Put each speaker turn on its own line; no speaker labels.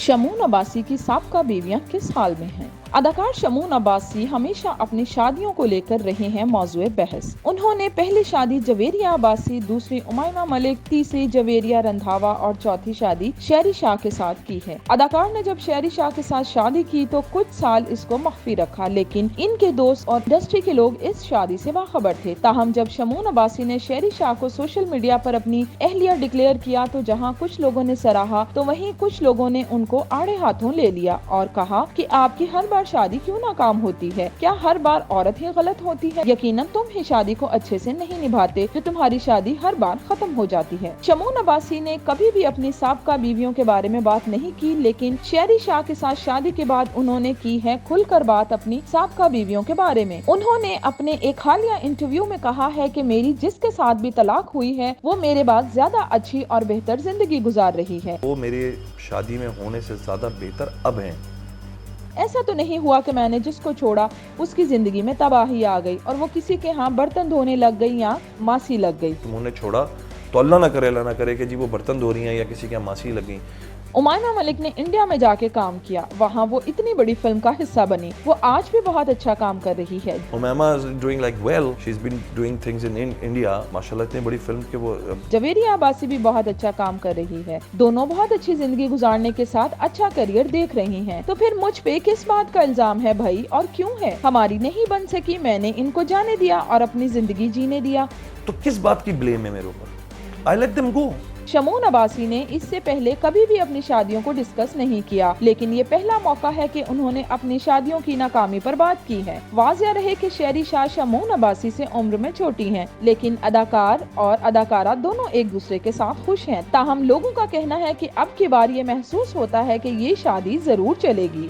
शमून अब्बासी की साबका बीवियां किस हाल में हैं? अदाकार शमून अब्बासी हमेशा अपनी शादियों को लेकर रहे हैं मौजूए बहस। उन्होंने पहली शादी जवेरिया अब्बासी, दूसरी उमैमा मलिक, तीसरी जवेरिया रंधावा और चौथी शादी शहरी शाह के साथ की है। अदाकार ने जब शहरी शाह के साथ शादी की तो कुछ साल इसको मख्फी रखा, लेकिन इनके दोस्त और इंडस्ट्री के लोग इस शादी से बाखबर थे। ताहम जब शमून अब्बासी ने शहरी शाह को सोशल मीडिया पर अपनी अहलिया डिक्लेयर किया तो जहां कुछ लोगों ने सराहा तो वहीं कुछ लोगों ने उनको आड़े हाथों ले लिया और कहा कि आपकी हर बार शादी क्यों नाकाम होती है? क्या हर बार औरत ही गलत होती है? यकीनन तुम ही शादी को अच्छे से नहीं निभाते जो तुम्हारी शादी हर बार खत्म हो जाती है। शमून अब्बासी ने कभी भी अपनी साबका बीवियों के बारे में बात नहीं की, लेकिन शहरी शाह के साथ शादी के बाद उन्होंने की है खुलकर बात अपनी साबका बीवियों के बारे में। उन्होंने अपने एक हालिया इंटरव्यू में कहा है कि मेरी जिसके साथ भी तलाक हुई है वो मेरे बाद ज्यादा अच्छी और बेहतर जिंदगी गुजार रही है।
वो मेरी शादी में होने से ज्यादा बेहतर अब हैं।
ऐसा तो नहीं हुआ कि मैंने जिसको छोड़ा उसकी जिंदगी में तबाही आ गई और वो किसी के यहाँ बर्तन धोने लग गई या मासी लग गई।
उन्होंने छोड़ा तो अल्लाह ना करे कि जी वो बर्तन धो रही हैं या किसी के यहाँ मासी लग गई।
उमैमा मलिक ने इंडिया में जाके काम किया, वहाँ वो इतनी बड़ी फिल्म का हिस्सा बनी। वो आज भी बहुत अच्छा काम कर रही है।
Umaima is doing like well. She's been doing things in India. माशाल्लाह इतनी बड़ी फिल्म के वो
जवेरिया अब्बासी भी बहुत अच्छा काम कर रही है। दोनों बहुत अच्छी जिंदगी गुजारने के साथ अच्छा करियर देख रही हैं। तो फिर मुझ पे किस बात का इल्जाम है भाई, और क्यों है? हमारी नहीं बन सकी, मैंने इनको जाने दिया और अपनी जिंदगी जीने दिया।
तो किस बात की ब्लेम है मेरे ऊपर? I let them go.
Shamoon Abbasi ने इससे पहले कभी भी अपनी शादियों को डिस्कस नहीं किया, लेकिन ये पहला मौका है कि उन्होंने अपनी शादियों की नाकामी पर बात की है। वाज़िया रहे कि शहरी शाह शमून अब्बासी से उम्र में छोटी हैं, लेकिन अदाकार और अदाकारा दोनों एक दूसरे के साथ खुश हैं। ताहम लोगों का कहना है कि अब की बार ये महसूस होता है कि ये शादी जरूर चलेगी।